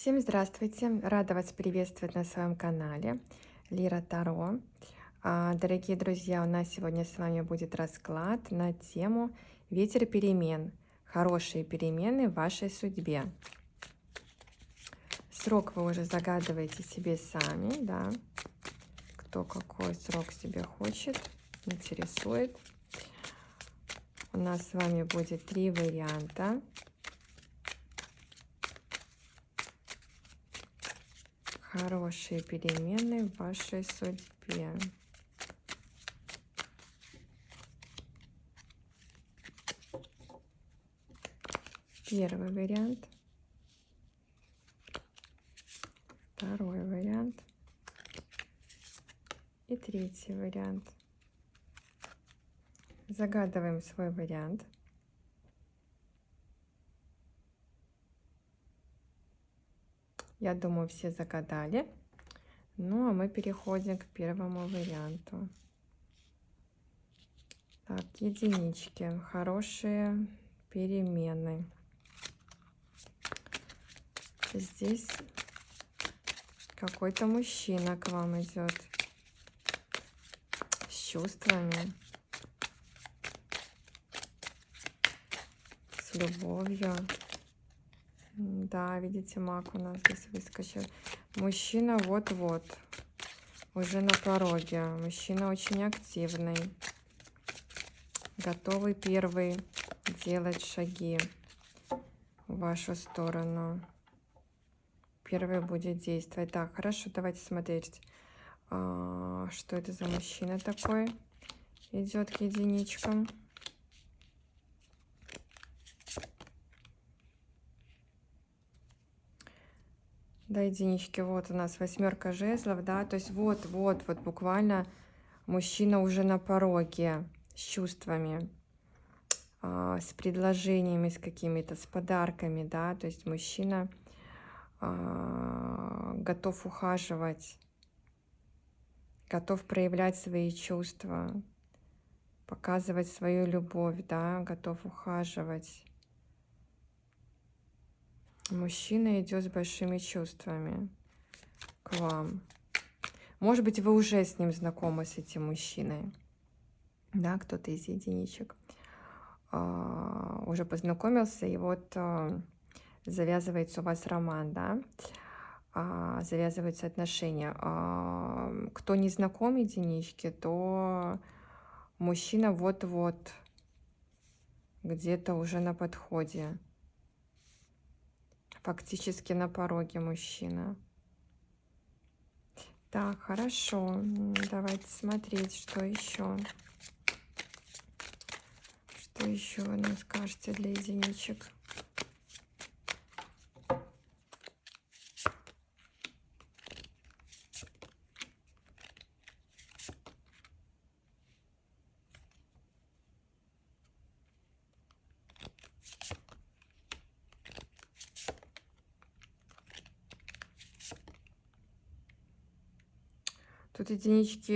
Всем здравствуйте! Рада вас приветствовать на своем канале Лира Таро. Дорогие друзья, у нас сегодня с вами будет расклад на тему «Ветер перемен. Хорошие перемены в вашей судьбе». Срок вы уже загадываете себе сами, да? Кто какой срок себе хочет, интересует. У нас с вами будет 3 варианта. Хорошие перемены в вашей судьбе. Первый вариант. Второй вариант. И третий вариант. Загадываем свой вариант. Я думаю, все загадали. Ну, а мы переходим к первому варианту. Так, единички. Хорошие перемены. Здесь какой-то мужчина к вам идет с чувствами, с любовью. Да, видите, маг у нас здесь выскочил. Мужчина вот-вот, уже на пороге. Мужчина очень активный, готовый первый делать шаги в вашу сторону. Первый будет действовать. Так, хорошо, давайте смотреть, что это за мужчина такой идет к единичкам. Да, единички, вот у нас 8 жезлов, да, то есть вот буквально мужчина уже на пороге, с чувствами, с предложениями, с какими-то, с подарками, да, то есть мужчина готов ухаживать, готов проявлять свои чувства, показывать свою любовь, да, готов ухаживать. Мужчина идет с большими чувствами к вам. Может быть, вы уже с ним знакомы, с этим мужчиной, да, кто-то из единичек уже познакомился, и вот завязывается у вас роман, да, завязываются отношения. Кто не знаком единички, то мужчина вот-вот где-то уже на подходе, фактически на пороге мужчина. Так, хорошо, давайте смотреть, что еще. Что еще вы нам скажете для единичек? Тут единички,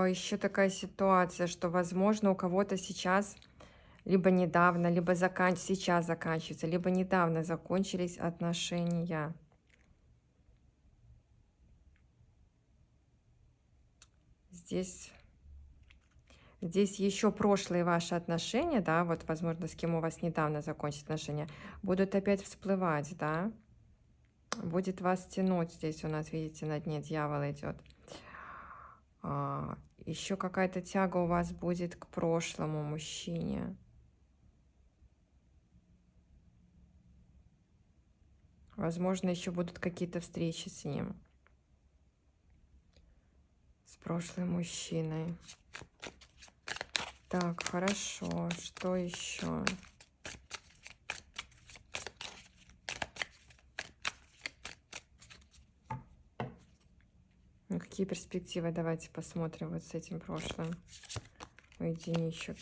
еще такая ситуация, что, возможно, у кого-то сейчас либо недавно, либо сейчас заканчивается, либо недавно закончились отношения. Здесь еще прошлые ваши отношения, да, вот, возможно, с кем у вас недавно закончились отношения, будут опять всплывать, да, будет вас тянуть. Здесь у нас, видите, на дне дьявол идет. Еще какая-то тяга у вас будет к прошлому мужчине. Возможно, еще будут какие-то встречи с ним, с прошлым мужчиной. Так, хорошо. Что еще? Ну, какие перспективы? Давайте посмотрим вот с этим прошлым у единичек.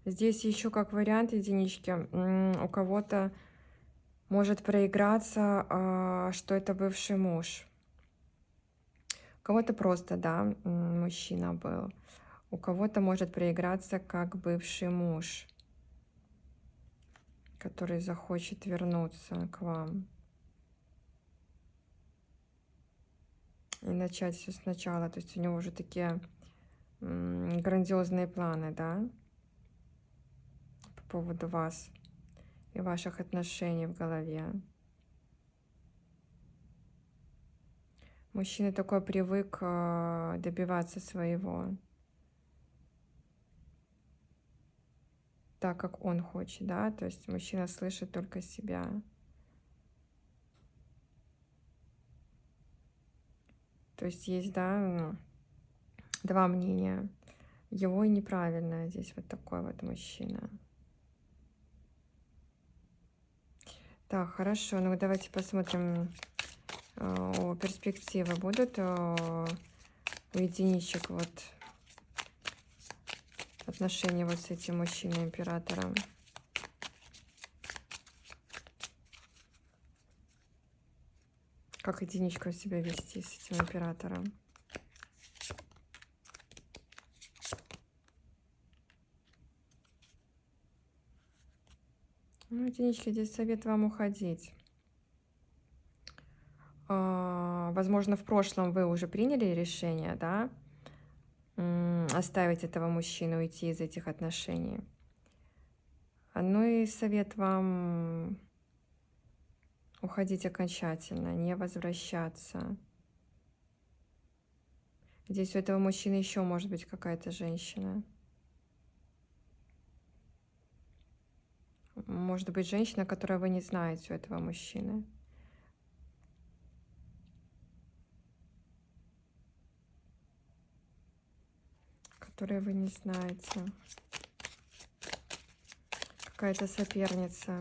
Здесь еще как вариант единички. У кого-то может проиграться, что это бывший муж. У кого-то просто, да, мужчина был. У кого-то может проиграться как бывший муж, который захочет вернуться к вам и начать все сначала. То есть у него уже такие грандиозные планы, да, по поводу вас и ваших отношений в голове. Мужчина такой привык добиваться своего, так как он хочет, да, то есть мужчина слышит только себя. То есть есть, да, два мнения. Его и неправильное здесь вот такой вот мужчина. Так, хорошо, ну давайте посмотрим, перспективы будут у единичек вот отношения вот с этим мужчиной-императором. Как единичка себя вести с этим императором? Ну, единички, здесь совет вам уходить. Возможно, в прошлом вы уже приняли решение, да, оставить этого мужчину, уйти из этих отношений. Ну и совет вам уходить окончательно, не возвращаться. Здесь у этого мужчины еще может быть какая-то женщина. Может быть женщина, которую вы не знаете у этого мужчины. Которую вы не знаете. Какая-то соперница.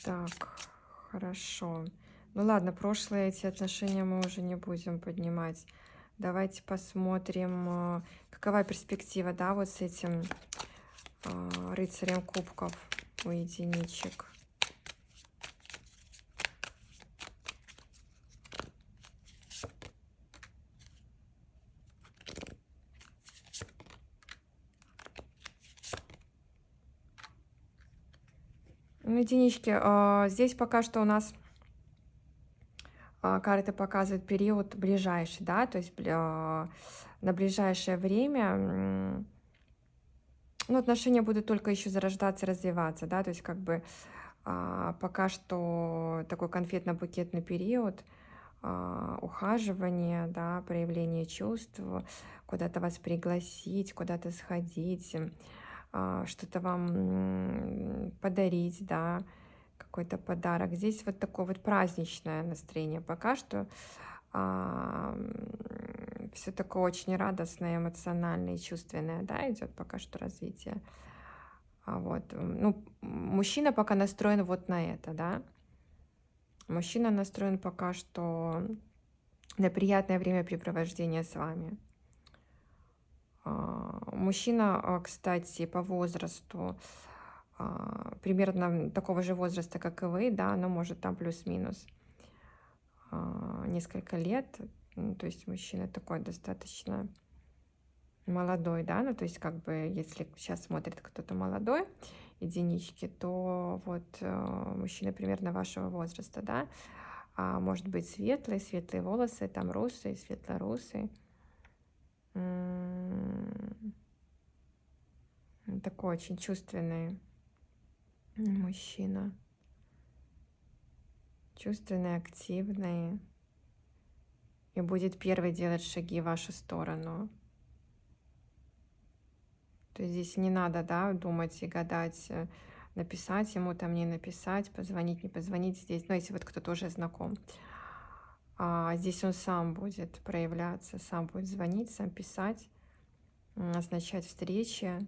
Так, хорошо. Ну ладно, прошлые эти отношения мы уже не будем поднимать. Давайте посмотрим, какова перспектива, да, вот с этим рыцарем кубков у единичек. Ну, единички, здесь пока что у нас карты показывают период ближайший, да, то есть на ближайшее время, ну, отношения будут только еще зарождаться, развиваться, да, то есть как бы пока что такой конфетно-букетный период, ухаживание, да, проявление чувств, куда-то вас пригласить, куда-то сходить, что-то вам подарить, да, какой-то подарок. Здесь вот такое вот праздничное настроение пока что. Все такое очень радостное, эмоциональное и чувственное, да, идет пока что развитие. Ну, мужчина пока настроен вот на это, да. Мужчина настроен пока что на приятное времяпрепровождение с вами. Мужчина, кстати, по возрасту примерно такого же возраста, как и вы, да, но может там плюс-минус несколько лет. То есть мужчина такой достаточно молодой, да, ну то есть как бы если сейчас смотрит кто-то молодой, единички, то вот мужчина примерно вашего возраста, да, может быть светлые волосы, там русые, светло-русые. Такой очень чувственный мужчина. Чувственный, активный. И будет первый делать шаги в вашу сторону. То есть здесь не надо, да, думать и гадать, написать ему, там не написать, позвонить, не позвонить здесь. Ну, если вот кто-то уже знаком. Здесь он сам будет проявляться, сам будет звонить, сам писать, назначать встречи.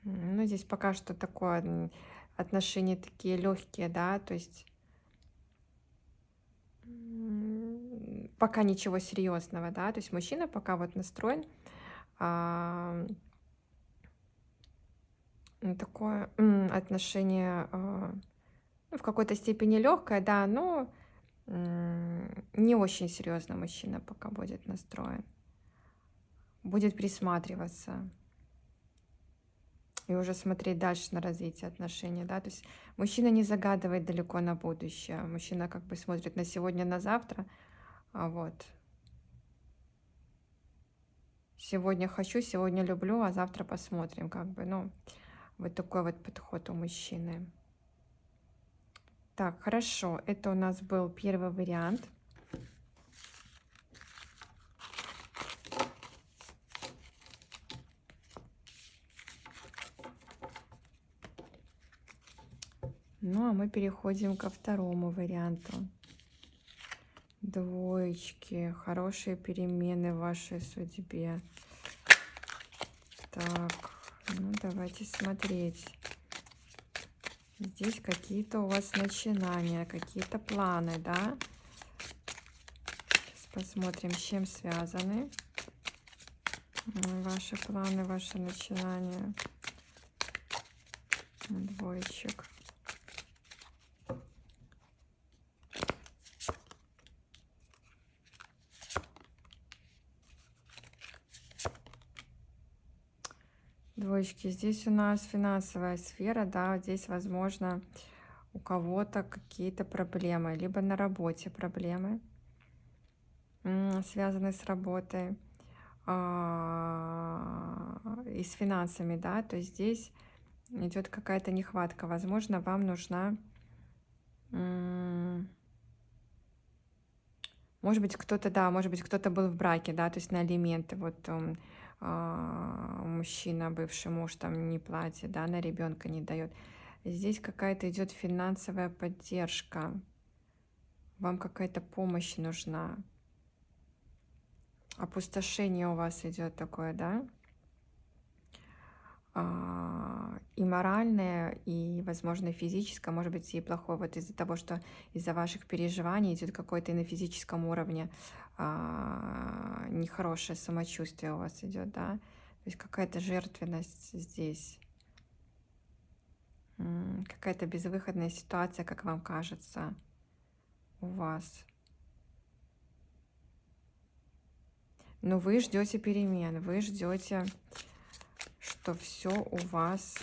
Ну, здесь пока что такое отношения такие легкие, да, то есть пока ничего серьезного, да, то есть мужчина пока вот настроен на такое отношение, ну, в какой-то степени легкое, да, но не очень серьезно мужчина пока будет настроен. Будет присматриваться и уже смотреть дальше на развитие отношений, да, то есть мужчина не загадывает далеко на будущее, мужчина как бы смотрит на сегодня, на завтра, вот. Сегодня хочу, сегодня люблю, а завтра посмотрим, как бы, ну, вот такой вот подход у мужчины. Так, хорошо, это у нас был первый вариант. Ну, а мы переходим ко второму варианту. Двоечки, хорошие перемены в вашей судьбе. Так, ну давайте смотреть. Здесь какие-то у вас начинания, какие-то планы, да? Сейчас посмотрим, с чем связаны ваши планы, ваши начинания. Двоечек. Двоечки, здесь у нас финансовая сфера, да, здесь, возможно, у кого-то какие-то проблемы, либо на работе проблемы, связанные с работой, и с финансами, да, то есть здесь идет какая-то нехватка, возможно, вам нужна, может быть, кто-то, да, может быть, кто-то был в браке, да, то есть на алименты, вот мужчина, бывший муж там не платит, да, на ребенка не дает. Здесь какая-то идет финансовая поддержка, вам какая-то помощь нужна. Опустошение у вас идет такое, да? И моральное, и, возможно, и физическое, может быть, и плохое, вот из-за того, что из-за ваших переживаний идет какое-то и на физическом уровне нехорошее самочувствие у вас идет, да? То есть какая-то жертвенность здесь, какая-то безвыходная ситуация, как вам кажется, у вас. Но вы ждете перемен, вы ждете, что все у вас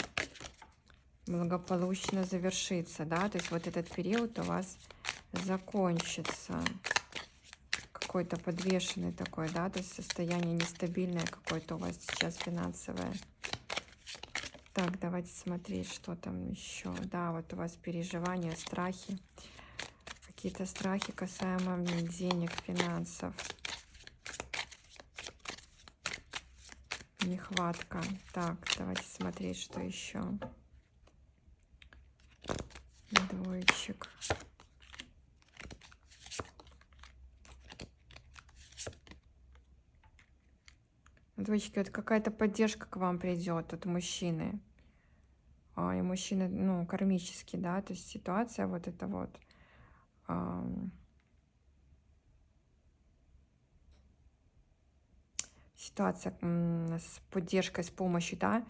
благополучно завершится, да, то есть вот этот период у вас закончится. Какой-то подвешенный такой, да, то есть состояние нестабильное какое-то у вас сейчас финансовое. Так, давайте смотреть, что там еще. Да, вот у вас переживания, страхи. Какие-то страхи касаемо денег, финансов. Нехватка. Так, давайте смотреть, что еще. Двоечек. Двоечки, вот какая-то поддержка к вам придет от мужчины. И мужчина, ну, кармический, да, то есть ситуация вот эта вот. Ситуация с поддержкой, с помощью, да.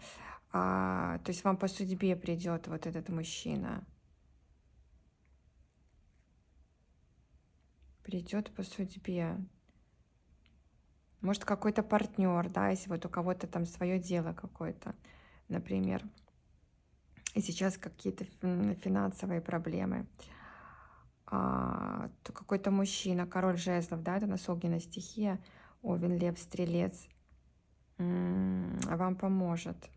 То есть вам по судьбе придет вот этот мужчина. Придет по судьбе. Может, какой-то партнер, да, если вот у кого-то там свое дело какое-то, например. И сейчас какие-то финансовые проблемы. То какой-то мужчина, король жезлов, да, это у нас огненная стихия, Овен, Лев, Стрелец, вам поможет.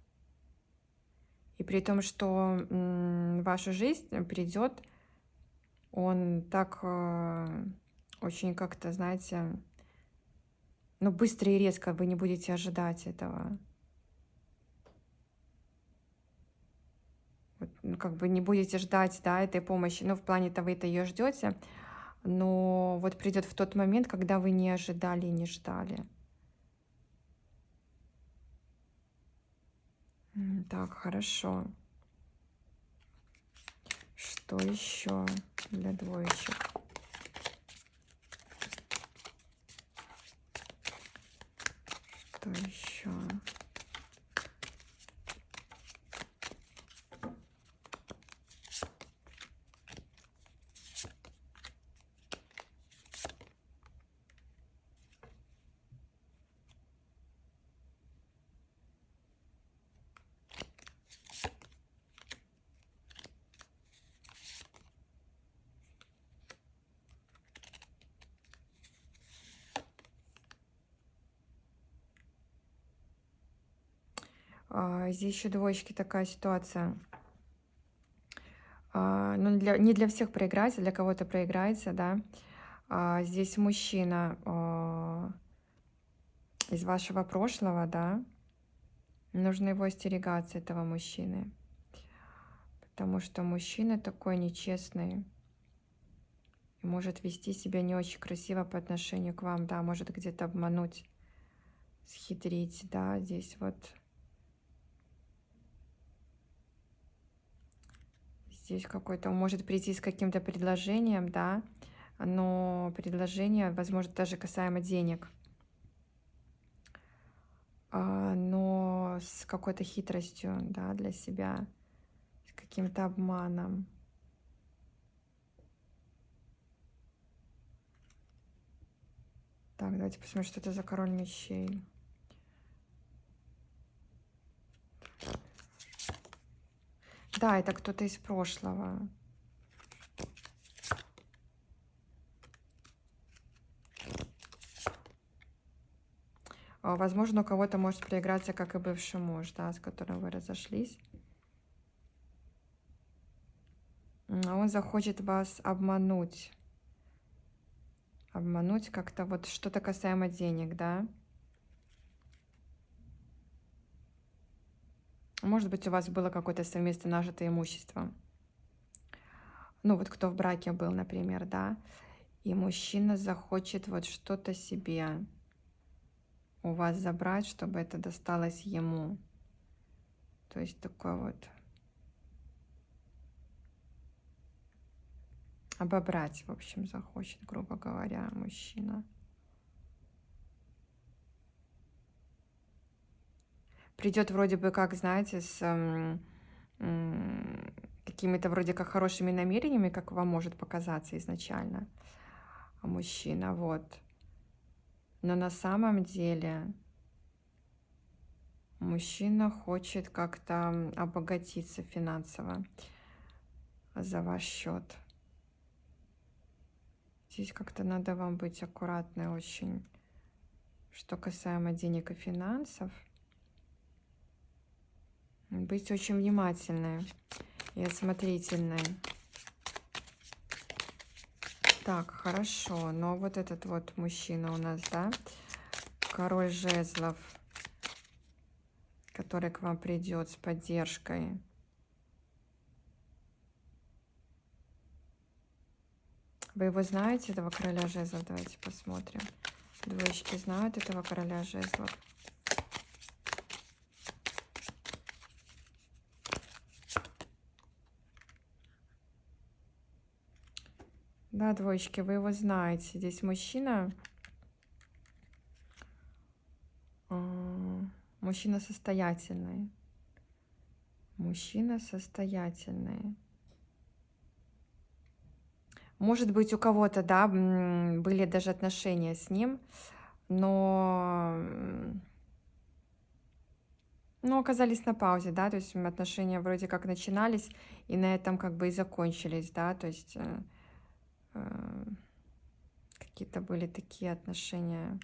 И при том, что в вашу жизнь придет он так очень как-то, знаете, ну, быстро и резко, вы не будете ожидать этого. Вот, ну, как бы не будете ждать, да, этой помощи. Ну, в плане-то вы-то ее ждете, но вот придет в тот момент, когда вы не ожидали и не ждали. Так, хорошо. Что еще для двоечек? Что еще? Здесь еще двоечки такая ситуация. Ну, не для всех проиграется, для кого-то проиграется, да. Здесь мужчина из вашего прошлого, да. Нужно его остерегаться, этого мужчины. Потому что мужчина такой нечестный. И может вести себя не очень красиво по отношению к вам, да. Может где-то обмануть, схитрить, да. Здесь вот... Здесь какой-то, он может прийти с каким-то предложением, да, но предложение, возможно, даже касаемо денег, но с какой-то хитростью, да, для себя, с каким-то обманом. Так, давайте посмотрим, что это за король мечей. Да, это кто-то из прошлого. Возможно, у кого-то может проиграться, как и бывший муж, да, с которым вы разошлись. Он захочет вас обмануть. Обмануть как-то, вот что-то касаемо денег, да. Может быть, у вас было какое-то совместно нажитое имущество. Ну, вот кто в браке был, например, да. И мужчина захочет вот что-то себе у вас забрать, чтобы это досталось ему. То есть такой вот обобрать, в общем, захочет, грубо говоря, мужчина. Придет вроде бы как, знаете, с какими-то вроде как хорошими намерениями, как вам может показаться изначально, мужчина, вот. Но на самом деле мужчина хочет как-то обогатиться финансово за ваш счет. Здесь как-то надо вам быть аккуратной очень, что касаемо денег и финансов. Быть очень внимательной и осмотрительной. Так, хорошо. Но вот этот вот мужчина у нас, да, король жезлов, который к вам придет с поддержкой. Вы его знаете, этого короля жезлов? Давайте посмотрим. Двоечки знают этого короля жезлов. Да, двоечки, вы его знаете. Здесь мужчина. Мужчина состоятельный. Мужчина состоятельный. Может быть, у кого-то, да, были даже отношения с ним, но оказались на паузе, да, то есть отношения вроде как начинались и на этом как бы и закончились, да, то есть какие-то были такие отношения,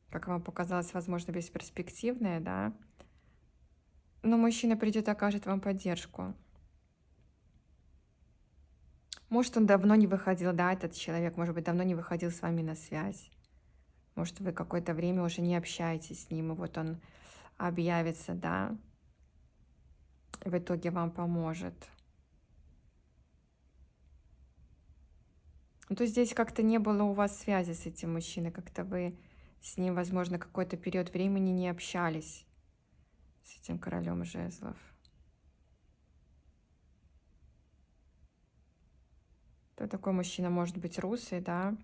как вам показалось, возможно, бесперспективные, да, но мужчина придет и окажет вам поддержку. Может, он давно не выходил, да, этот человек, может быть, давно не выходил с вами на связь. Может, вы какое-то время уже не общаетесь с ним, и вот он объявится, да, и в итоге вам поможет. Ну, то есть здесь как-то не было у вас связи с этим мужчиной, как-то вы с ним, возможно, какой-то период времени не общались, с этим королем жезлов. То такой мужчина может быть русый, да,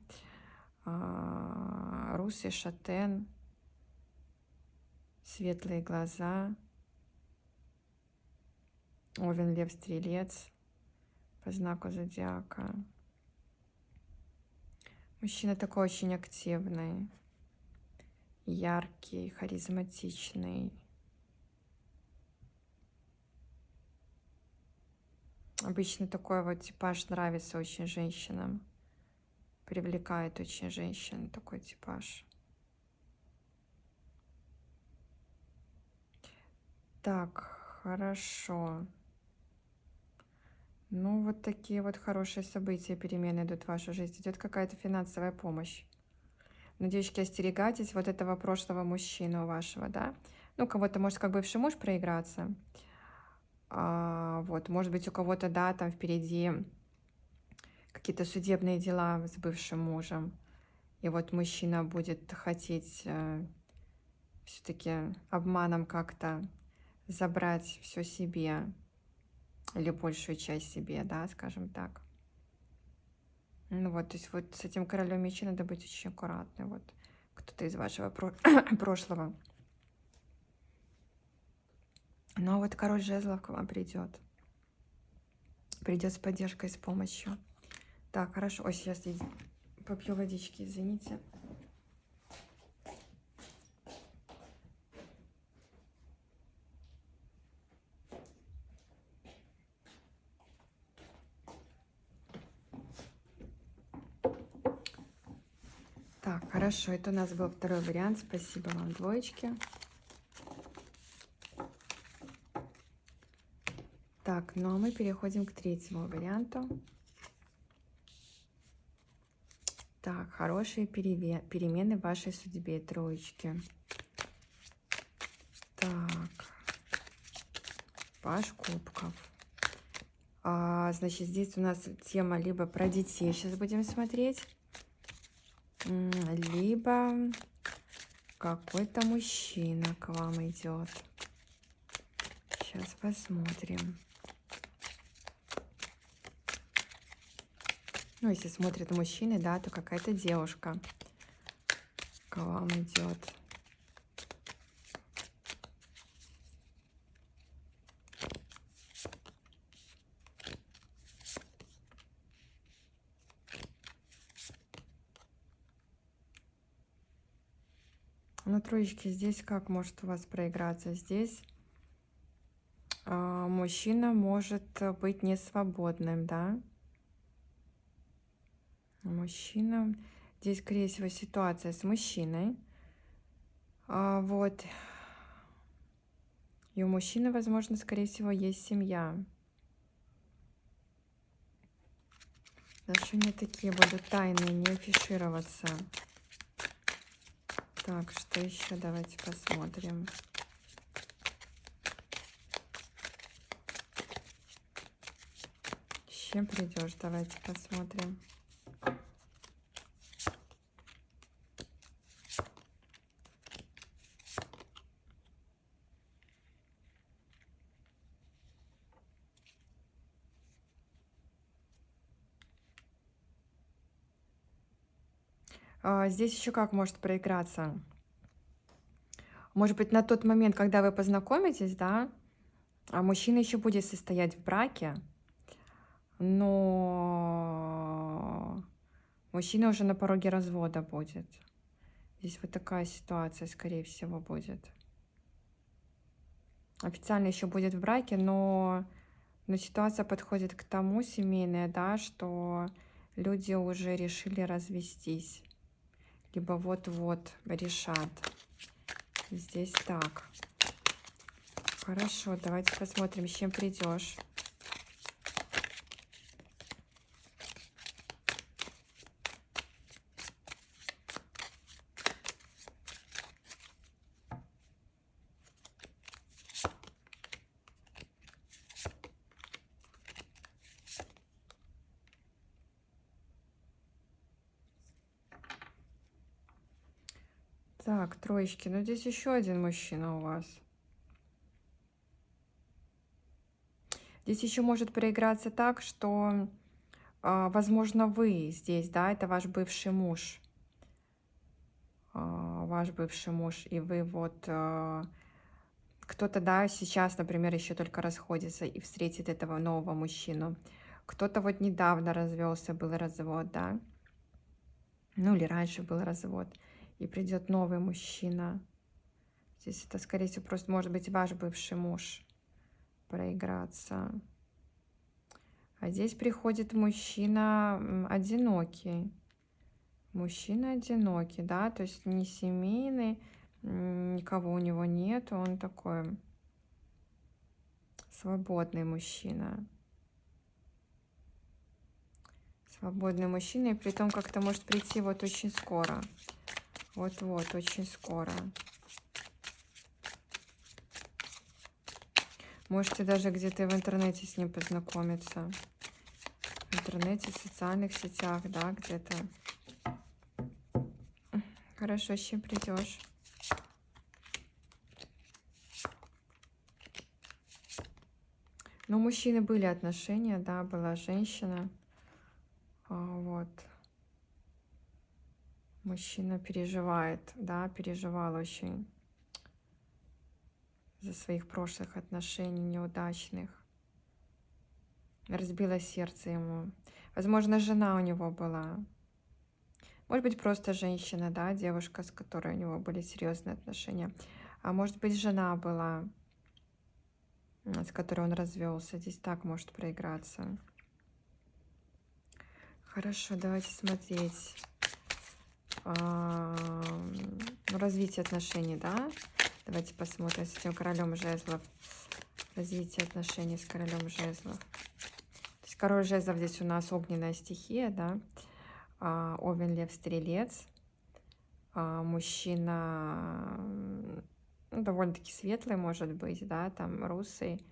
русый, шатен. светлые глаза. Овен, Лев, Стрелец по знаку зодиака. Мужчина такой очень активный, яркий, харизматичный. Обычно такой вот типаж нравится очень женщинам. Привлекает очень женщин такой типаж. Так, хорошо. Ну, вот такие вот хорошие события, перемены идут в вашу жизнь. Идет какая-то финансовая помощь. Но, девочки, остерегайтесь вот этого прошлого мужчину вашего, да? Ну, кого-то может как бывший муж проиграться. Вот, может быть, у кого-то, да, там впереди какие-то судебные дела с бывшим мужем. И вот мужчина будет хотеть все-таки обманом как-то забрать все себе или большую часть себе, да, скажем так. Ну вот, то есть вот с этим королем мечей надо быть очень аккуратной. Вот кто-то из вашего прошлого. Ну а вот король жезлов к вам придет. Придет с поддержкой, с помощью. Так, хорошо. Ой, сейчас я попью водички, извините. Так, хорошо. Это у нас был второй вариант. Спасибо вам, двоечки. Так, ну а мы переходим к третьему варианту. Так, хорошие перемены в вашей судьбе, троечки. Так, паж кубков. Значит, здесь у нас тема либо про детей сейчас будем смотреть, либо какой-то мужчина к вам идет. Сейчас посмотрим. Ну, если смотрят мужчины, да, то какая-то девушка к вам идет. Ну, троечки, здесь как может у вас проиграться? Здесь мужчина может быть не свободным, да? Мужчина. Здесь, скорее всего, ситуация с мужчиной. Вот. И у мужчины, возможно, скорее всего, есть семья. Отношения такие будут тайные, не афишироваться. Так, что еще? Давайте посмотрим. С чем придешь? Давайте посмотрим. Здесь еще как может проиграться? Может быть, на тот момент, когда вы познакомитесь, да, мужчина еще будет состоять в браке, но мужчина уже на пороге развода будет. Здесь вот такая ситуация, скорее всего, будет. Официально еще будет в браке, но ситуация подходит к тому, семейная, да, что люди уже решили развестись. Либо вот-вот решат. Здесь так. Хорошо, давайте посмотрим, с чем придешь. Так, троечки. Ну, здесь еще один мужчина у вас. Здесь еще может проиграться так, что, возможно, вы здесь, да, это ваш бывший муж. ваш бывший муж, и вы вот кто-то, да, сейчас, например, еще только расходится и встретит этого нового мужчину. Кто-то вот недавно развелся, был развод, да, ну или раньше был развод, и придет новый мужчина. Здесь это, скорее всего, просто может быть ваш бывший муж проиграться. А здесь приходит мужчина одинокий. Мужчина одинокий, да, то есть не семейный, никого у него нет, он такой свободный мужчина. Свободный мужчина, и при том как-то может прийти вот очень скоро. Вот-вот, очень скоро. Можете даже где-то в интернете с ним познакомиться. В интернете, в социальных сетях, да, где-то. Хорошо, с чем придешь? Ну, у мужчины были отношения, да, была женщина. Вот. Мужчина переживает, да, переживал очень за своих прошлых отношений неудачных. Разбило сердце ему. Возможно, жена у него была. Может быть, просто женщина, да, девушка, с которой у него были серьезные отношения. А может быть, жена была, с которой он развелся. Здесь так может проиграться. Хорошо, давайте смотреть. Развитие отношений, да? Давайте посмотрим с этим королем жезлов. Развитие отношений с королем жезлов. То есть король жезлов здесь у нас огненная стихия, да? Овен, лев, стрелец. Мужчина ну, довольно-таки светлый, может быть, да, там русый.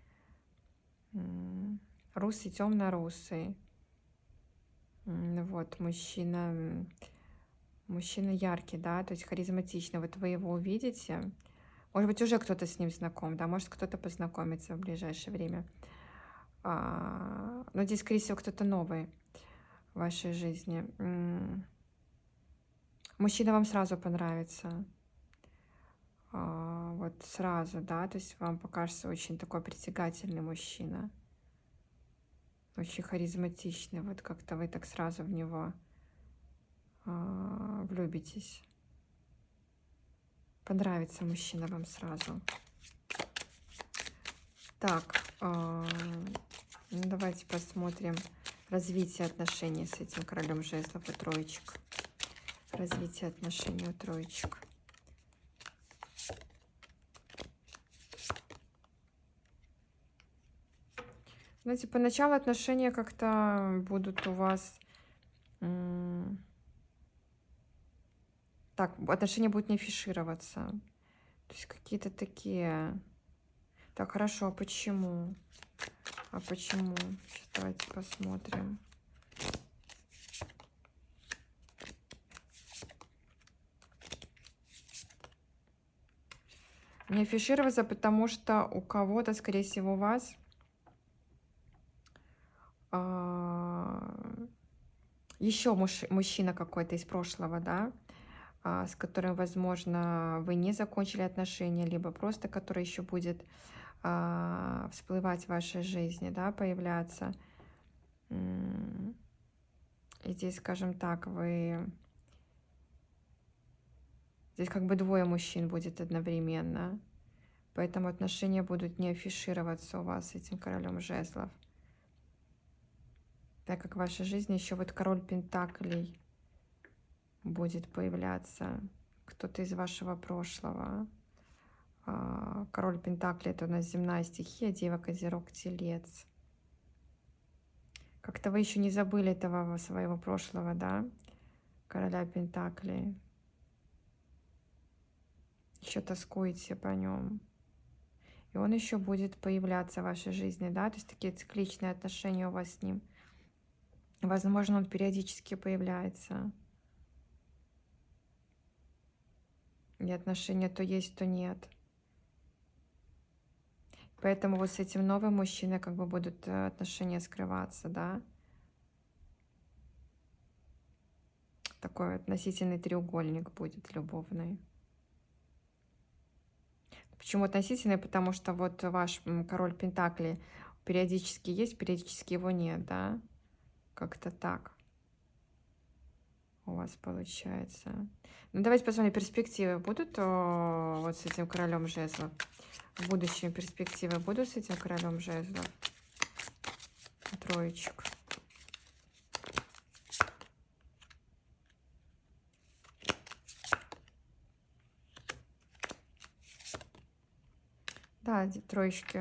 Русый, темно-русый. Вот, мужчина яркий, да, то есть харизматичный. Вот вы его увидите. Может быть, уже кто-то с ним знаком, да, может, кто-то познакомится в ближайшее время. Но здесь, скорее всего, кто-то новый в вашей жизни. Мужчина вам сразу понравится. Вот сразу, да, то есть вам покажется очень такой притягательный мужчина. Очень харизматичный. Вот как-то вы так сразу в него влюбитесь. Понравится мужчина вам сразу. Так, ну давайте посмотрим развитие отношений с этим королем жезлов и троечек. Развитие отношений у троечек. Знаете, поначалу отношения как-то будут у вас... Так, отношения будут не афишироваться. То есть какие-то такие... Так, хорошо, а почему? А почему? Сейчас давайте посмотрим. Не афишироваться, потому что у кого-то, скорее всего, у вас еще мужчина какой-то из прошлого, да, с которым, возможно, вы не закончили отношения, либо просто который еще будет всплывать в вашей жизни, да, появляться. И здесь, скажем так, здесь как бы двое мужчин будет одновременно, поэтому отношения будут не афишироваться у вас с этим королем жезлов, так как в вашей жизни еще вот король пентаклей будет появляться, кто-то из вашего прошлого. Король пентаклей — это у нас земная стихия, дева, козерог, телец. Как-то вы еще не забыли этого своего прошлого, да, короля пентаклей. Еще тоскуете по нем. И он еще будет появляться в вашей жизни, да, то есть такие цикличные отношения у вас с ним. Возможно, он периодически появляется. И отношения то есть, то нет. Поэтому вот с этим новым мужчиной как бы будут отношения скрываться, да. Такой относительный треугольник будет любовный. Почему относительный? Потому что вот ваш король Пентаклей периодически есть, периодически его нет, да? Как-то так у вас получается. Ну, давайте посмотрим, перспективы будут вот с этим королем жезлов? В будущем перспективы будут с этим королем жезлов? Троечек. Да, троечки.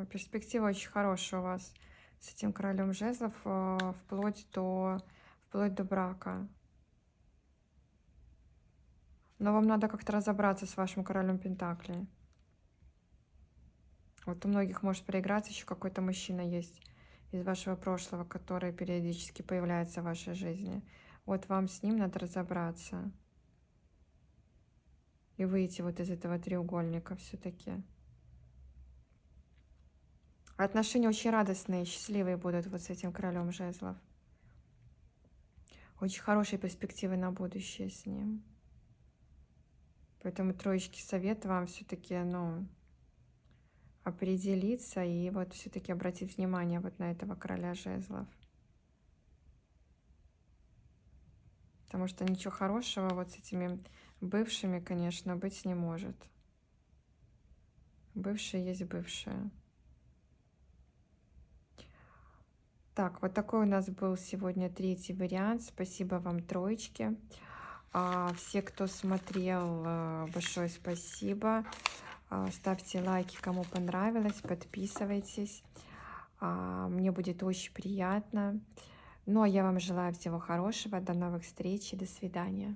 Перспектива очень хорошая у вас с этим королем жезлов, вплоть до брака. Но вам надо как-то разобраться с вашим королем Пентаклей. Вот у многих может проиграться, еще какой-то мужчина есть из вашего прошлого, который периодически появляется в вашей жизни. Вот вам с ним надо разобраться. И выйти вот из этого треугольника все-таки. Отношения очень радостные, счастливые будут вот с этим королем жезлов. Очень хорошие перспективы на будущее с ним. Поэтому троечки совет вам все-таки, ну, определиться и вот все-таки обратить внимание вот на этого короля жезлов. Потому что ничего хорошего вот с этими бывшими, конечно, быть не может. Бывшие есть бывшие. Так, вот такой у нас был сегодня третий вариант. Спасибо вам, троечки. Все, кто смотрел, большое спасибо. Ставьте лайки, кому понравилось, подписывайтесь. Мне будет очень приятно. Ну, а я вам желаю всего хорошего. До новых встреч и до свидания.